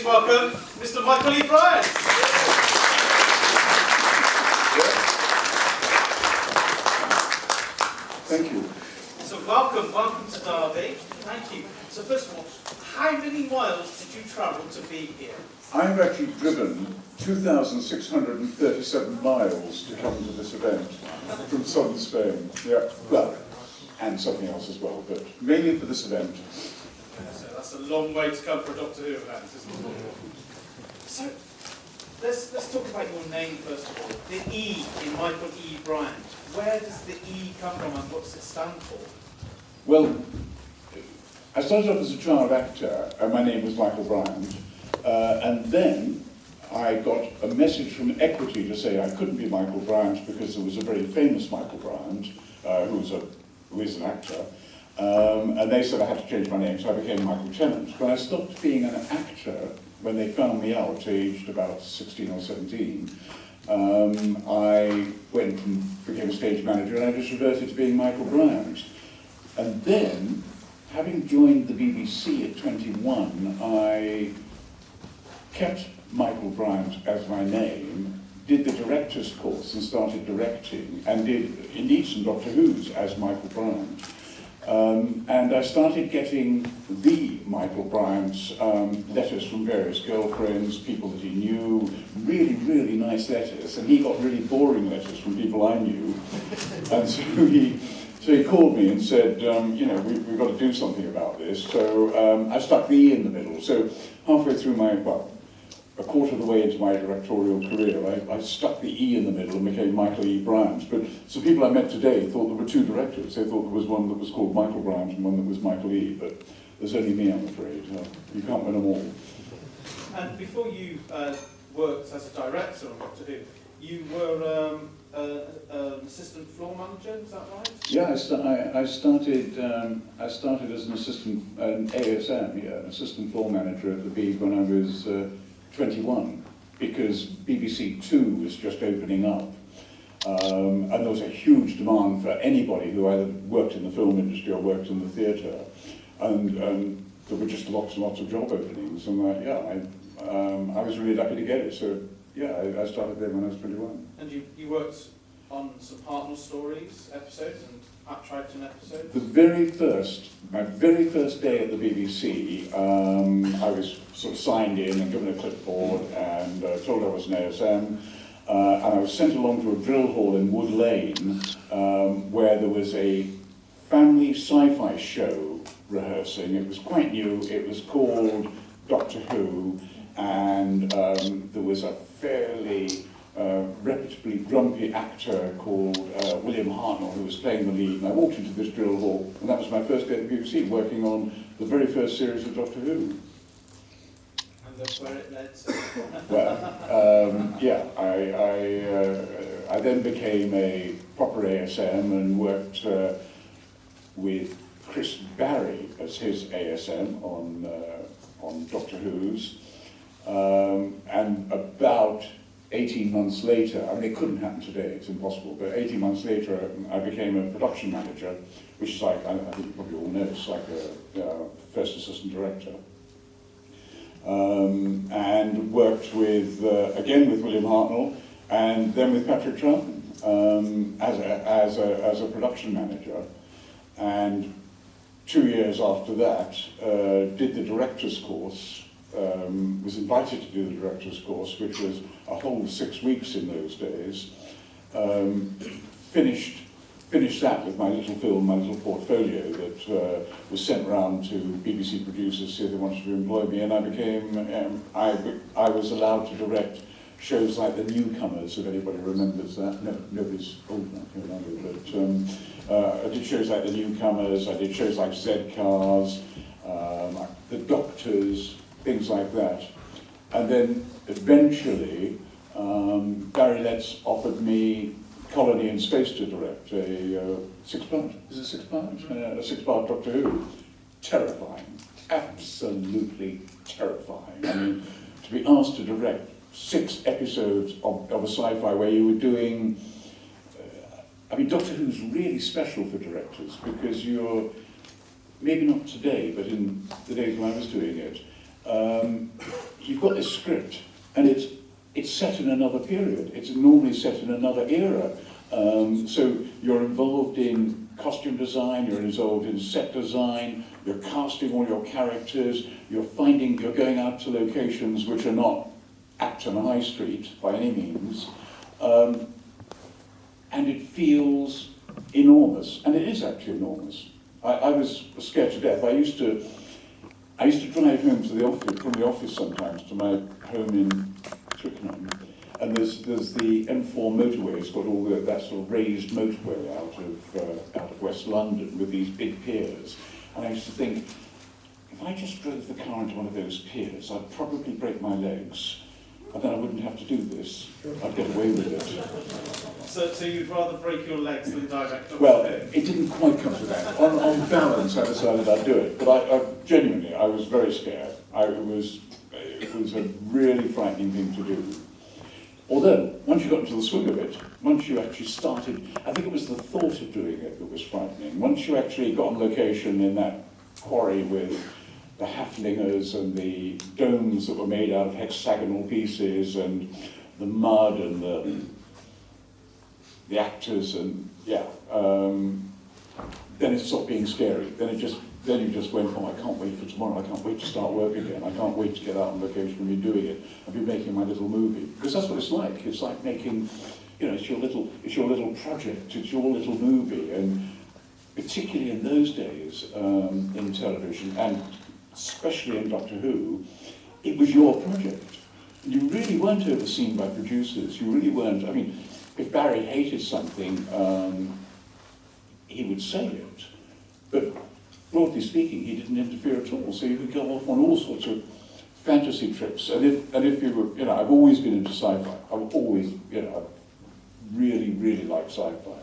welcome Mr. Micheal Bryant. Thank you. So welcome to Derby. Thank you. So first of all, how many miles did you travel to be here? I've actually driven 2,637 miles to come to this event from southern Spain. Yeah, well, and something else as well, but mainly for this event. So that's a long way to come for a Doctor Who event, isn't it? So let's talk about your name first of all. The E in Micheal Bryant. Where does the E come from and what does it stand for? Well, I started off as a child actor, and my name was Micheal Bryant, and then I got a message from Equity to say I couldn't be Micheal Bryant because there was a very famous Micheal Bryant who is an actor, and they said I had to change my name, so I became Michael Tennant. But I stopped being an actor when they found me out, aged about 16 or 17. I went and became a stage manager, and I just reverted to being Micheal Bryant. And then, having joined the BBC at 21, I kept Micheal Bryant as my name, did the director's course and started directing, and did indeed some Doctor Who's as Micheal Bryant. And I started getting the Micheal Bryant's letters from various girlfriends, people that he knew, really, really nice letters, and he got really boring letters from people I knew. And so he called me and said, you know, we've got to do something about this. So I stuck the E in the middle. So halfway through a quarter of the way into my directorial career, I stuck the E in the middle and became Micheal Bryant. But some people I met today thought there were two directors. They thought there was one that was called Micheal Bryant and one that was Micheal. But there's only me, I'm afraid. You can't win them all. And before you worked as a director on Doctor Who, you were an assistant floor manager, is that right? Yeah, I started as an ASM, an assistant floor manager at the Beeb when I was 21, because BBC Two was just opening up, and there was a huge demand for anybody who either worked in the film industry or worked in the theatre, and there were just lots and lots of job openings, and I was really lucky to get it. So yeah, I started there when I was 21. And you worked on some Hartnell Stories episodes and Triton episodes? My very first day at the BBC, I was sort of signed in and given a clipboard and told I was an ASM, and I was sent along to a drill hall in Wood Lane where there was a family sci-fi show rehearsing. It was quite new. It was called Doctor Who, and there was a fairly reputably grumpy actor called William Hartnell who was playing the lead, and I walked into this drill hall, and that was my first day at the BBC, working on the very first series of Doctor Who. And that's where it led to? Well, I then became a proper ASM and worked with Chris Barry as his ASM on Doctor Who's, and about 18 months later, I mean it couldn't happen today, it's impossible, but 18 months later I became a production manager, which is like, I think you probably all know, it's like a first assistant director. And worked with, again with William Hartnell, and then with Patrick Troughton as a production manager. And 2 years after that, did the director's course, was invited to do the director's course, which was a whole 6 weeks in those days. Finished that with my little film, my little portfolio that was sent round to BBC producers to see if they wanted to employ me, and I became, I was allowed to direct shows like The Newcomers, if anybody remembers that. No, nobody's old enough to remember, but I did shows like The Newcomers, I did shows like Z-Cars, like The Doctors, things like that. And then eventually, Barry Letts offered me Colony in Space to direct a 6-part, is it 6-part? A 6-part Doctor Who. Terrifying, absolutely terrifying. I mean, to be asked to direct 6 episodes of a sci-fi where you were doing, I mean, Doctor Who's really special for directors because you're, maybe not today, but in the days when I was doing it, you've got this script, and it's set in another period. It's normally set in another era. So you're involved in costume design, you're involved in set design, you're casting all your characters, you're going out to locations which are not Acton High Street by any means, and it feels enormous, and it is actually enormous. I was scared to death. I used to drive home to the office, from the office sometimes to my home in Twickenham, and there's the M4 motorway. It's got all that sort of raised motorway out of West London with these big piers. And I used to think, if I just drove the car into one of those piers, I'd probably break my legs, and then I wouldn't have to do this. I'd get away with it. So you'd rather break your legs than dive back to Well, it didn't quite come to that. On balance, I decided I'd do it. But I genuinely, I was very scared. It was a really frightening thing to do. Although, once you got into the swing of it, once you actually started, I think it was the thought of doing it that was frightening. Once you actually got on location in that quarry with the halflingers and the domes that were made out of hexagonal pieces and the mud and the actors and, then it stopped being scary. Then you just went, oh, I can't wait for tomorrow, I can't wait to start work again, I can't wait to get out on location and be doing it, and be making my little movie. Because that's what it's like. It's like making, it's your little project, it's your little movie, and particularly in those days in television, and especially in Doctor Who, it was your project. You really weren't overseen by producers, you really weren't. I mean, if Barry hated something, he would say it, but broadly speaking, he didn't interfere at all, so you could go off on all sorts of fantasy trips. And if you were, I've always been into sci-fi. I've always, I've really, really liked sci-fi.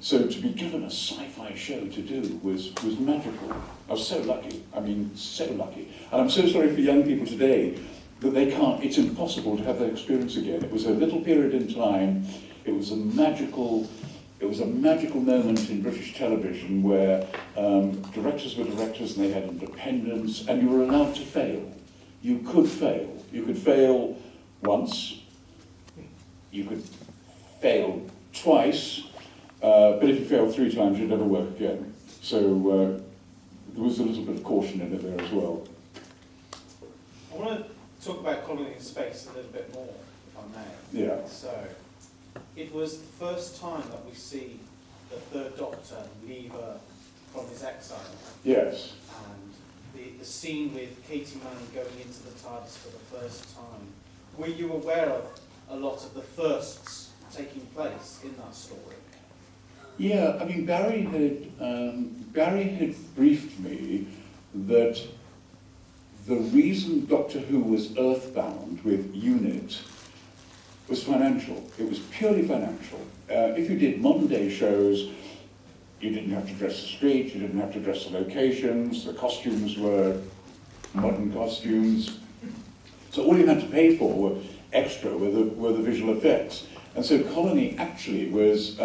So to be given a sci-fi show to do was magical. I was so lucky. I mean, so lucky. And I'm so sorry for young people today that they can't. It's impossible to have that experience again. It was a little period in time. It was a magical moment in British television where directors were directors and they had independence, and you were allowed to fail. You could fail. You could fail once. You could fail twice. But if you failed 3 times, you'd never work again. So there was a little bit of caution in it there as well. I want to talk about Colony in Space a little bit more, if I may. Yeah. So, it was the first time that we see the Third Doctor leave Earth from his exile. Yes. And the scene with Katie Manning going into the TARDIS for the first time. Were you aware of a lot of the firsts taking place in that story? Yeah, I mean, Barry had briefed me that the reason Doctor Who was earthbound with UNIT was financial. It was purely financial. If you did modern day shows, you didn't have to dress the streets, you didn't have to dress the locations, the costumes were modern costumes. So all you had to pay for were the visual effects. And so Colony actually was,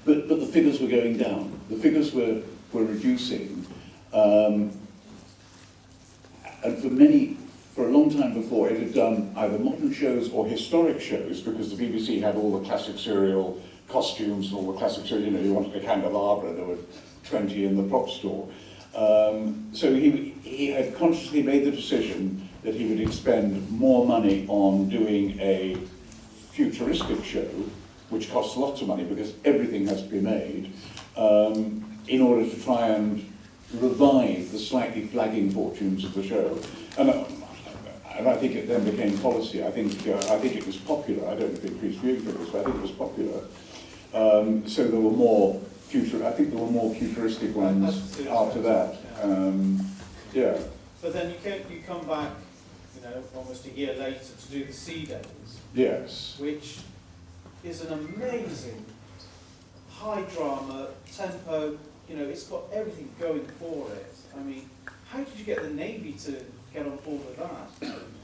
but the figures were going down. The figures were reducing. And for a long time before, it had done either modern shows or historic shows, because the BBC had all the classic serial costumes and all the classic serial, you wanted a candelabra, there were 20 in the prop store. So he had consciously made the decision that he would expend more money on doing a futuristic show, which costs lots of money because everything has to be made, in order to try and revive the slightly flagging fortunes of the show. And I think it then became policy. I think it was popular. I don't know if it increased viewing figures, but I think it was popular. So there were more futuristic ones after that. Yeah. But then you come back, almost a year later to do the Sea Days. Yes. Which is an amazing high drama tempo. It's got everything going for it. I mean, how did you get the Navy to get on board with that?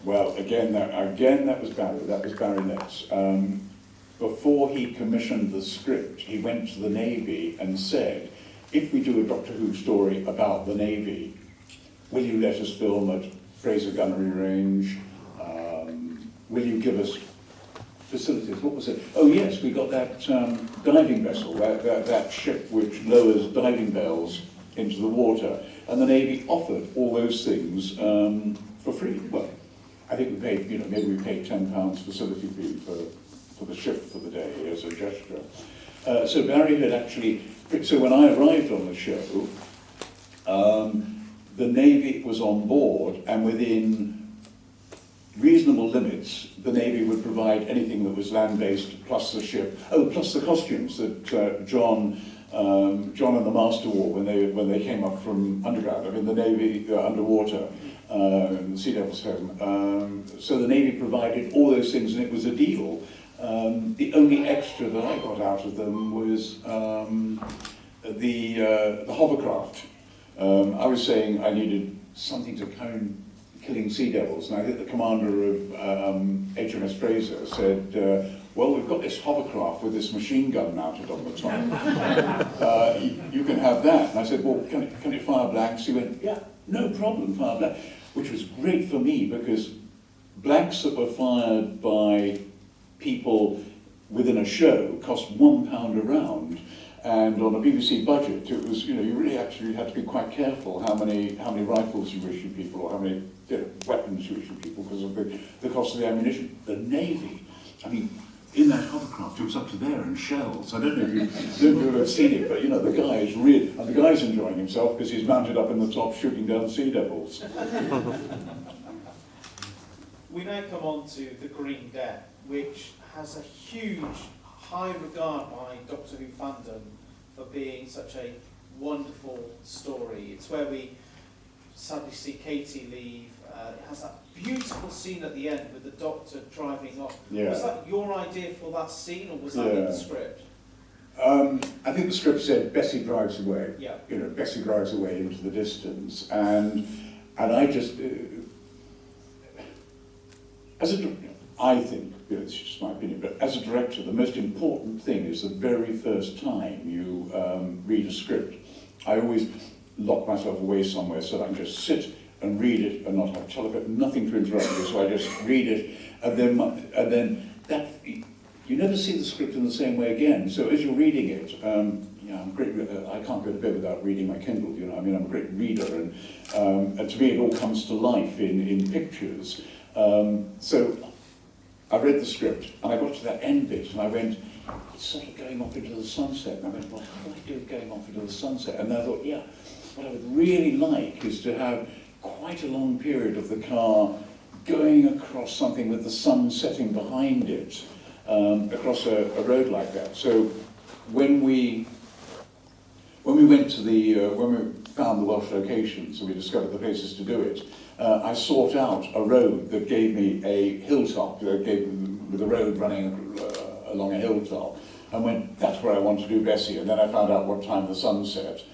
Well, again, that was Barry. That was Barry Ness. Before he commissioned the script, he went to the Navy and said, if we do a Doctor Who story about the Navy, will you let us film at Fraser Gunnery Range. Will you give us facilities? What was it? Oh yes, we got that diving vessel, that ship which lowers diving bells into the water, and the Navy offered all those things for free. Well, I think we paid, maybe we paid £10 facility fee for the ship for the day as a gesture. So Barry had actually, so when I arrived on the show, the Navy was on board, and within reasonable limits, the Navy would provide anything that was land-based, plus the ship. Oh, plus the costumes that John and the Master wore when they came up from underground. I mean, the Navy underwater, the Sea Devil's Home. So the Navy provided all those things, and it was a deal. The only extra that I got out of them was the hovercraft. I was saying I needed something to killing sea devils, and I think the commander of HMS Fraser said, well, we've got this hovercraft with this machine gun mounted on the top. You can have that. And I said, well, can it fire blanks? He went, yeah, no problem, fire blanks. Which was great for me, because blanks that were fired by people within a show cost £1 a round. And on a BBC budget, it was, you really actually had to be quite careful how many rifles you issue people, or how many weapons you issue people, because of the cost of the ammunition. The Navy, I mean, in that hovercraft, it was up to there in shells. I don't know if you've ever seen it, but the guy is and the guy's enjoying himself because he's mounted up in the top shooting down sea devils. We now come on to the Green Death, which has a huge high regard by Doctor Who fandom for being such a wonderful story. It's where we sadly see Katie leave. It has that beautiful scene at the end with the Doctor driving off. Yeah. Was that your idea for that scene, or was that in the script? I think the script said Bessie drives away. Yeah. Bessie drives away into the distance, and I just, I think, it's just my opinion, but as a director, the most important thing is the very first time you read a script. I always lock myself away somewhere so that I can just sit and read it and not have telephone, nothing to interrupt me, so I just read it, and then that, you never see the script in the same way again. So as you're reading it, I'm great. I can't go to bed without reading my Kindle. I'm a great reader, and to me it all comes to life in pictures. So I read the script, and I got to that end bit, and I went, it's sort of going off into the sunset. And I went, well, how do I do it going off into the sunset? And I thought, yeah, what I would really like is to have quite a long period of the car going across something with the sun setting behind it, across a road like that. So when we went to when we found the Welsh locations and we discovered the places to do it, I sought out a road that gave me a hilltop, with a road running along a hilltop, and went, that's where I want to do Bessie. And then I found out what time the sun set.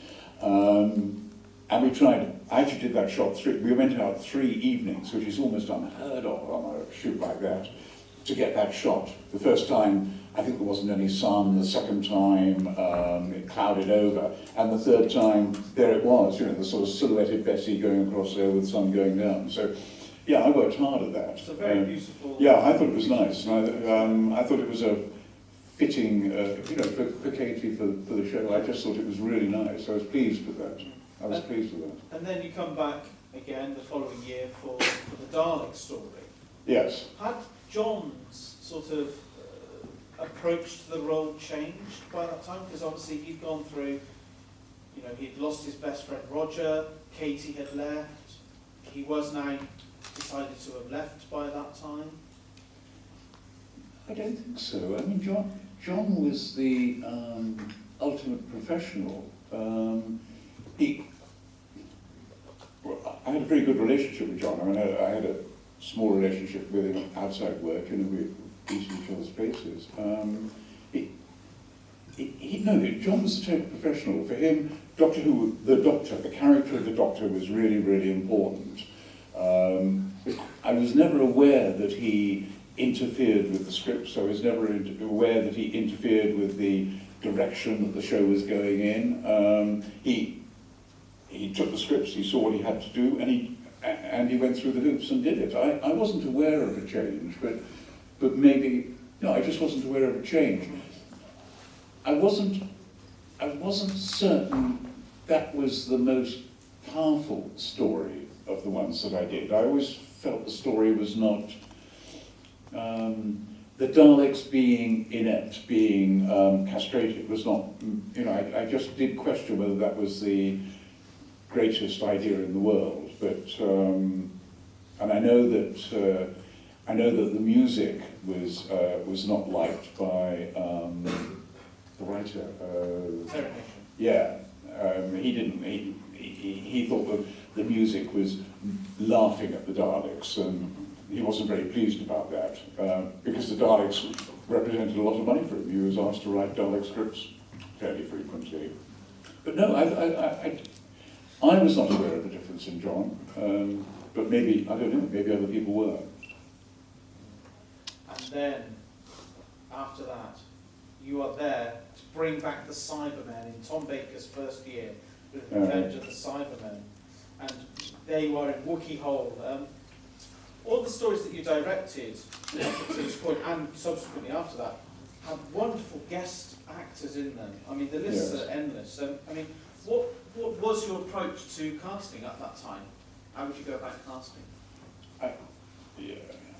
And we tried, I actually did that shot we went out 3 evenings, which is almost unheard of on a shoot like that, to get that shot. The first time, I think there wasn't any sun. The second time, it clouded over. And the third time, there it was, the sort of silhouetted Bessie going across there with the sun going down. So, yeah, I worked hard at that. It's a very beautiful... Yeah, I thought it was nice. And I thought it was a fitting, for Katie for the show. I just thought it was really nice. I was pleased with that. I was pleased with that. And then you come back again the following year for the Dalek story. Yes. Had John's sort of approach to the role changed by that time? Because obviously he'd gone through, he'd lost his best friend Roger, Katie had left, he was now decided to have left by that time. I don't think so. I mean, John was the ultimate professional. I had a very good relationship with John. I mean, I had a small relationship with him outside work, we eat each other's places. John was a total professional. For him, Doctor Who, the character of the Doctor was really, really important. I was never aware that he interfered with the scripts. I was never aware that he interfered with the direction that the show was going in. He took the scripts, he saw what he had to do, and and he went through the hoops and did it. I wasn't aware of a change, but maybe, no, I just wasn't aware of a change. I wasn't certain that was the most powerful story of the ones that I did. I always felt the story was not the Daleks being inept, being castrated was not, you know, I just did question whether that was the greatest idea in the world. But and I know that the music was not liked by the writer. Yeah, he didn't. He thought that the music was laughing at the Daleks, and he wasn't very pleased about that, because the Daleks represented a lot of money for him. He was asked to write Dalek scripts fairly frequently. But no, I was not aware of the difference in John, but maybe, I don't know, maybe other people were. And then, after that, you are there to bring back the Cybermen in Tom Baker's first year with Revenge of the Cybermen. And they were in Wookiee Hole. All the stories that you directed up to this point, and subsequently after that, had wonderful guest actors in them. I mean, the lists are endless. I mean, what was your approach to casting at that time? How would you go about casting?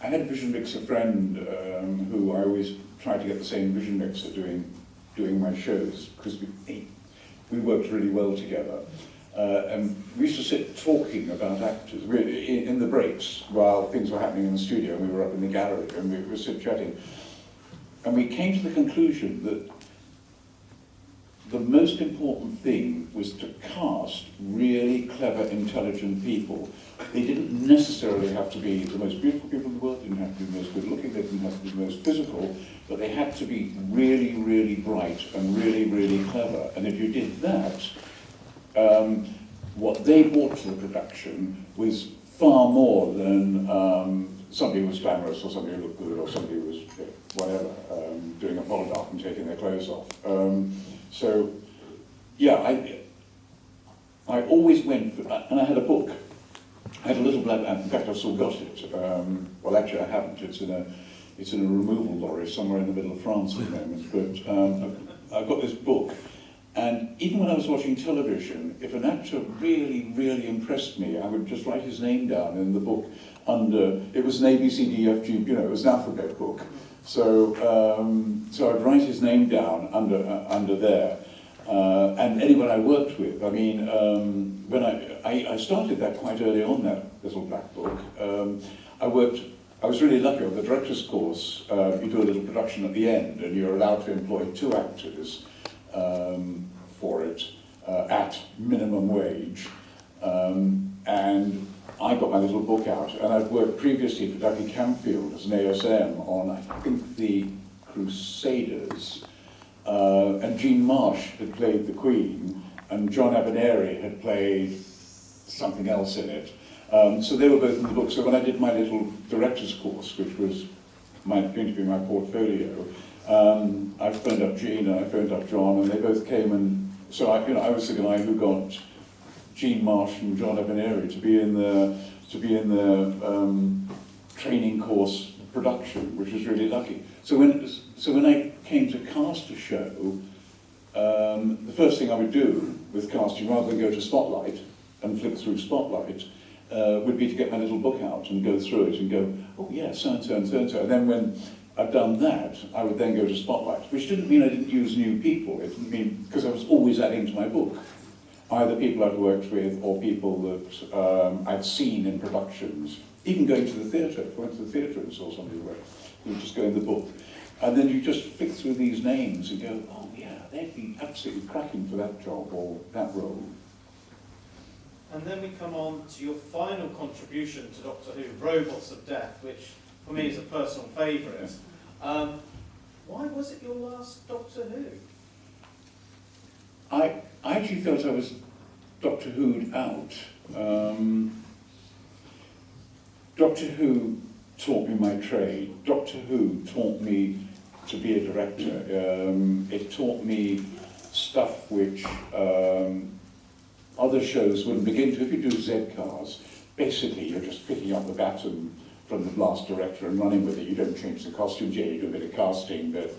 I had a vision mixer friend who I always tried to get the same vision mixer doing my shows, because we worked really well together. And we used to sit talking about actors in the breaks while things were happening in the studio. We were up in the gallery and we would sit chatting. And we came to the conclusion that the most important thing was to cast really clever, intelligent people. They didn't necessarily have to be the most beautiful people in the world, didn't have to be the most good looking, they didn't have to be the most physical, but they had to be really, really bright and really, really clever. And if you did that, what they brought to the production was far more than somebody who was glamorous or somebody who looked good or somebody who was whatever, doing a polydot and taking their clothes off. So, yeah, I always went for, and I had a book. I had a little black, in fact I've still got it. Well, actually I haven't. It's in a removal lorry somewhere in the middle of France at the moment. But I've got this book. And even when I was watching television, if an actor really, really impressed me, I would just write his name down in the book under, it was an A, B, C, D, F, G, you know, it was an alphabet book. So I'd write his name down under there. And anyone I worked with, I mean, when I started that quite early on, that little black book. I was really lucky on the director's course. You do a little production at the end, and you're allowed to employ 2 actors for it at minimum wage. And I got my little book out, and I'd worked previously for Dougie Camfield as an ASM on, I think, the Crusaders. And Jean Marsh had played the Queen, and John Abineri had played something else in it. So they were both in the book. So when I did my little director's course, which was going to be my portfolio, I phoned up Jean and I phoned up John, and they both came. And so I was the guy who got Jean Marsh and John Abineri to be in the training course production, which was really lucky. So when I came to cast a show, the first thing I would do with casting, rather than go to Spotlight and flick through Spotlight, would be to get my little book out and go through it and go, oh yeah, so-and-so and so-and-so. And then when I'd done that, I would then go to Spotlight, which didn't mean I didn't use new people. It didn't mean, because I was always adding to my book, either people I'd worked with or people that I'd seen in productions. Even going to the theatre, if I went to the theatre and saw somebody where you would just go in the book. And then you just flick through these names and go, oh yeah, they'd be absolutely cracking for that job or that role. And then we come on to your final contribution to Doctor Who, Robots of Death, which for me is a personal favourite. Why was it your last Doctor Who? I actually felt I was Doctor Who'd out. Doctor Who taught me my trade. Doctor Who taught me to be a director. It taught me stuff which other shows wouldn't begin to. If you do Z-Cars, basically you're just picking up the baton from the blast director and running with it. You don't change the costumes, yeah, you do a bit of casting, but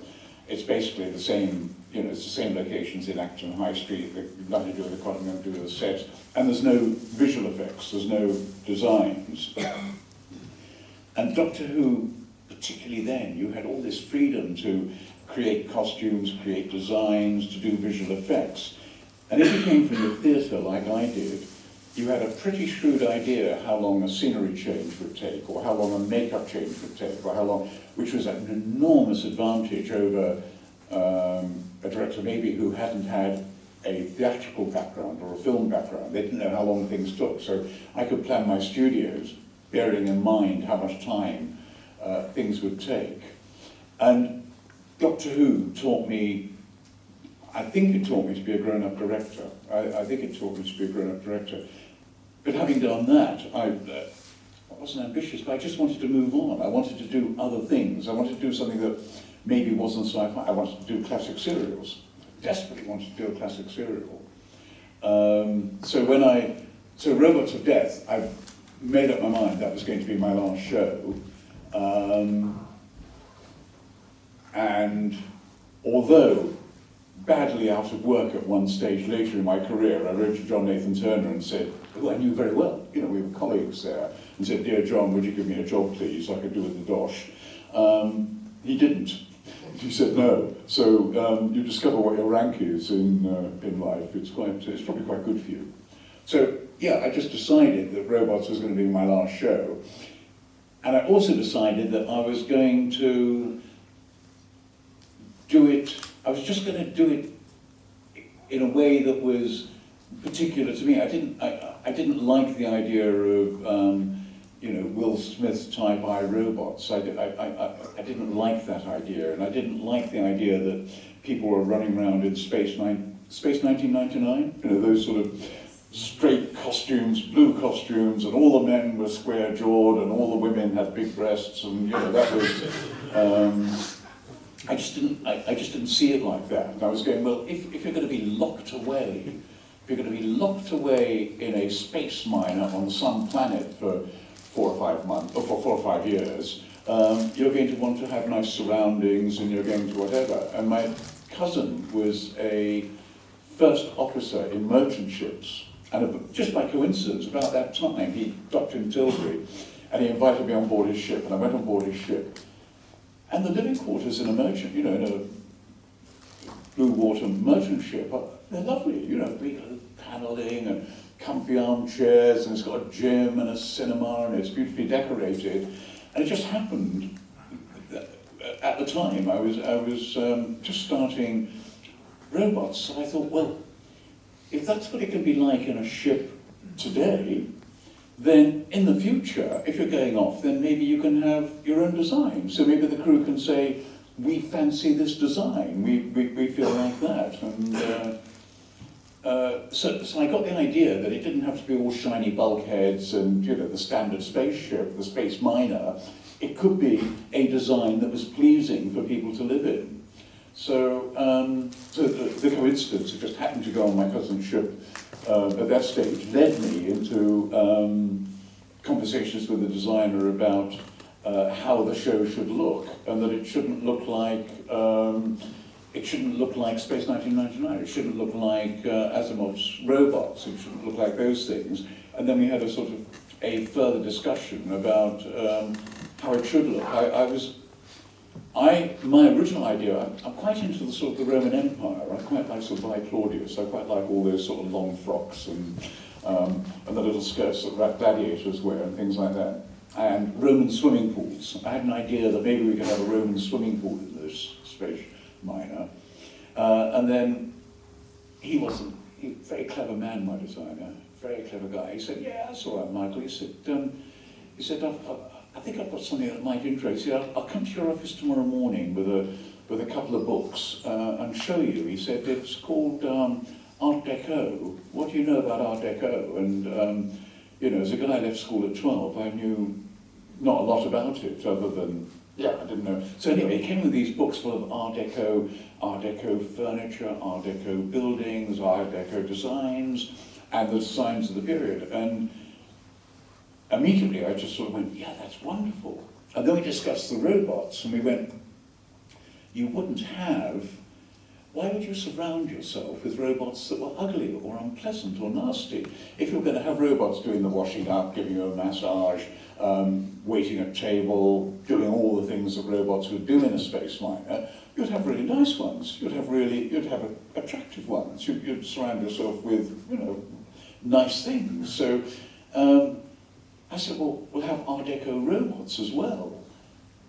it's basically the same, you know, it's the same locations in Acton High Street, nothing to do with the content, nothing to do with the sets, and there's no visual effects, there's no designs. And Doctor Who, particularly then, you had all this freedom to create costumes, create designs, to do visual effects. And if you came from the theatre like I did, you had a pretty shrewd idea how long a scenery change would take, or how long a makeup change would take, or how long, which was an enormous advantage over a director maybe who hadn't had a theatrical background or a film background. They didn't know how long things took, so I could plan my studios, bearing in mind how much time things would take. And Doctor Who taught me, I think it taught me to be a grown-up director. I think it taught me to be a grown-up director. But having done that, I wasn't ambitious, but I just wanted to move on. I wanted to do other things. I wanted to do something that maybe wasn't sci-fi. I wanted to do classic serials. Desperately wanted to do a classic serial. So Robots of Death, I made up my mind that was going to be my last show. And although badly out of work at one stage later in my career, I wrote to John Nathan Turner and said, who I knew very well, you know, we were colleagues there, and said, "Dear John, would you give me a job, please, so I could do with the dosh?" He didn't. He said no. So you discover what your rank is in life. It's probably quite good for you. So yeah, I just decided that Robots was going to be my last show, and I also decided that I was going to do it. I was just going to do it in a way that was particular to me. I didn't like the idea of you know, Will Smith type iRobots. I didn't like that idea, and I didn't like the idea that people were running around in Space 1999. You know, those sort of straight costumes, blue costumes, and all the men were square-jawed, and all the women had big breasts, and you know that was. I just didn't see it like that. And I was going, well, if you're going to be locked away, in a space miner on some planet for 4 or 5 months, or for 4 or 5 years, you're going to want to have nice surroundings, and you're going to whatever. And my cousin was a first officer in merchant ships, and just by coincidence, about that time, he docked in Tilbury, and he invited me on board his ship, and I went on board his ship. And the living quarters in a merchant, you know, in a blue water merchant ship, they're lovely, you know, big paneling and comfy armchairs, and it's got a gym and a cinema, and it's beautifully decorated. And it just happened that at the time I was just starting Robots, so I thought, well, if that's what it can be like in a ship today, then in the future, if you're going off, then maybe you can have your own design. So maybe the crew can say, we fancy this design, we feel like that. And so I got the idea that it didn't have to be all shiny bulkheads and, you know, the standard spaceship, the space miner. It could be a design that was pleasing for people to live in. So, the coincidence, it just happened to go on my cousin's ship at that stage, led me into conversations with the designer about how the show should look, and that it shouldn't look like Space 1999. It shouldn't look like Asimov's Robots. It shouldn't look like those things. And then we had a sort of a further discussion about how it should look. My original idea, I'm quite into the sort of the Roman Empire. I quite like sort of like Claudius. I quite like all those sort of long frocks and the little skirts that gladiators wear and things like that. And Roman swimming pools. I had an idea that maybe we could have a Roman swimming pool in this space miner. And then he was a very clever man, my designer, very clever guy. He said, "Yeah, that's all right, Michael." He said, I think I've got something that might interest you. I'll come to your office tomorrow morning with a couple of books and show you. He said, "It's called Art Deco. What do you know about Art Deco?" And you know, as a guy I left school at 12, I knew not a lot about it other than, yeah, I didn't know. So anyway, he came with these books full of Art Deco furniture, Art Deco buildings, Art Deco designs, and the designs of the period. And immediately I just sort of went, yeah, that's wonderful. And then we discussed the robots, and we went, you wouldn't have, why would you surround yourself with robots that were ugly or unpleasant or nasty? If you're going to have robots doing the washing up, giving you a massage, waiting at table, doing all the things that robots would do in a space liner, you'd have really nice ones. You'd have attractive ones. You'd surround yourself with, nice things. So I said, well, we'll have Art Deco robots as well.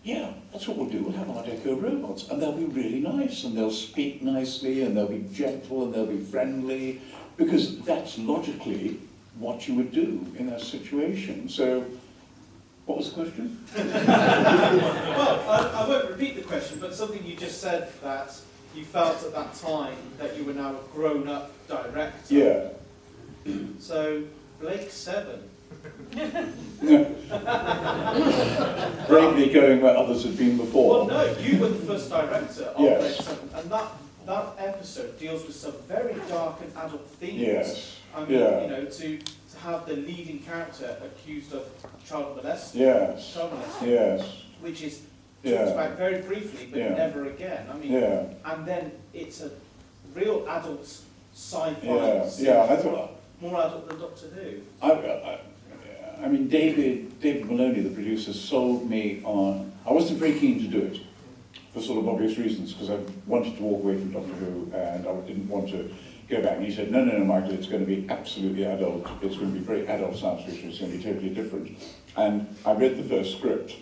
Yeah, that's what we'll do. We'll have Art Deco robots, and they'll be really nice, and they'll speak nicely, and they'll be gentle, and they'll be friendly, because that's logically what you would do in that situation. So, what was the question? Well, I won't repeat the question, but something you just said, that you felt at that time that you were now a grown-up director. Yeah. So, Blake 7. Bravely going where others had been before. Well, no, you were the first director of Yes. Blake 7, and that episode deals with some very dark and adult themes. Yes. I mean, Yeah. to have the leading character accused of child molesting, Yes. Yes. which is Yeah. talked about very briefly, but Yeah. never again. I mean, Yeah. and then it's a real adult sci-fi. Yeah. series, Yeah. I thought. more adult than Doctor Who. I mean, David Maloney, the producer, sold me on. I wasn't very keen to do it for sort of obvious reasons, because I wanted to walk away from Doctor Who, and I didn't want to go back. And he said, no, Michael, it's going to be absolutely adult. It's going to be very adult science fiction. It's going to be totally different. And I read the first script,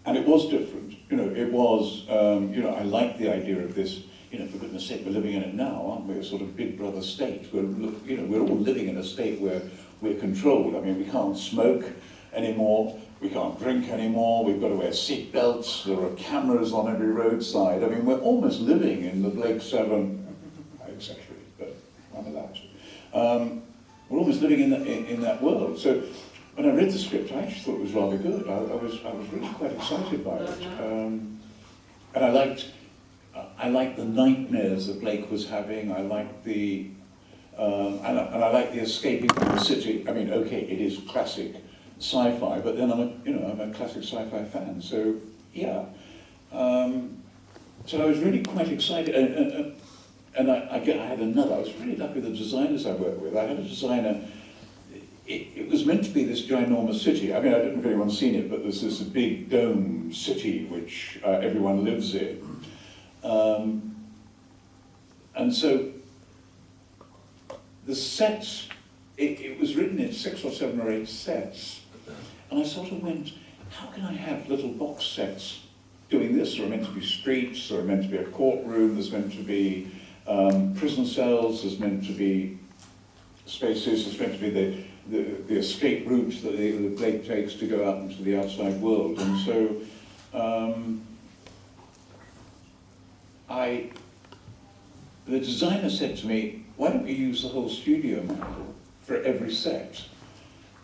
and it was different. It was. I liked the idea of this. For goodness sake, we're living in it now, aren't we? A sort of Big Brother state. We're all living in a state where we're controlled. I mean, we can't smoke anymore. We can't drink anymore. We've got to wear seat belts. There are cameras on every roadside. I mean, we're almost living in the Blake 7. I exaggerate, but I'm allowed to. We're almost living in that world. So when I read the script, I actually thought it was rather good. I was really quite excited by it, and I liked the nightmares that Blake was having. I liked the and I like the escaping from the city. I mean, okay, it is classic sci-fi, but then I'm a classic sci-fi fan. So yeah, so I was really quite excited, and I had another. I was really lucky with the designers I worked with. I had a designer. It was meant to be this ginormous city. I mean, I don't know if anyone's seen it, but there's this big dome city which everyone lives in, and so. The sets, it was written in 6 or 7 or 8 sets, and I sort of went, how can I have little box sets doing this? There are meant to be streets, there are meant to be a courtroom, there's meant to be prison cells, there's meant to be spaces, there's meant to be the escape route that Blake takes to go out into the outside world. And so the designer said to me, why don't we use the whole studio, Michael, for every set?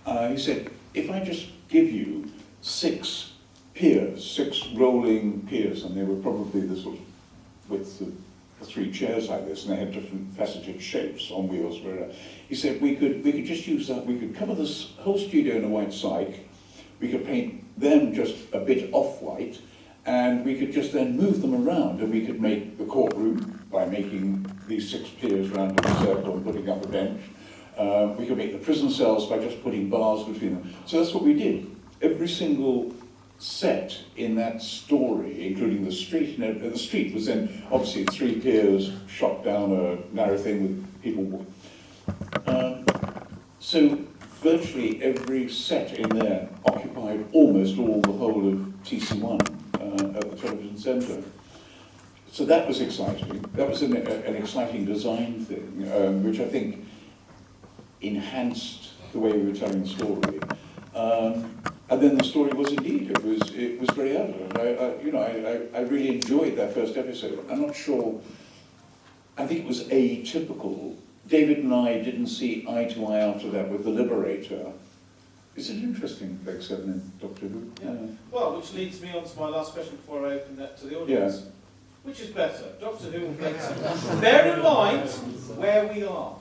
He said, if I just give you 6 piers, 6 rolling piers, and they were probably the sort of width of 3 chairs like this, and they had different faceted shapes on wheels. He said we could just use that. We could cover this whole studio in a white cyc. We could paint them just a bit off-white, and we could just then move them around, and we could make the courtroom by making these 6 piers round in a circle and putting up a bench. We could make the prison cells by just putting bars between them. So that's what we did. Every single set in that story, including the street, and the street was then obviously 3 piers shot down a narrow thing with people. So virtually every set in there occupied almost all the whole of TC1 at the television centre. So that was exciting. That was an exciting design thing, which I think enhanced the way we were telling the story. And then the story was indeed, it was very adult. I really enjoyed that first episode. I'm not sure, I think it was atypical. David and I didn't see eye to eye after that with The Liberator. Is it interesting, Blake 7 in Doctor Who? Yeah. Well, which leads me on to my last question before I open that to the audience. Yeah. Which is better, Doctor Who or Blake 7? Bear in mind where we are.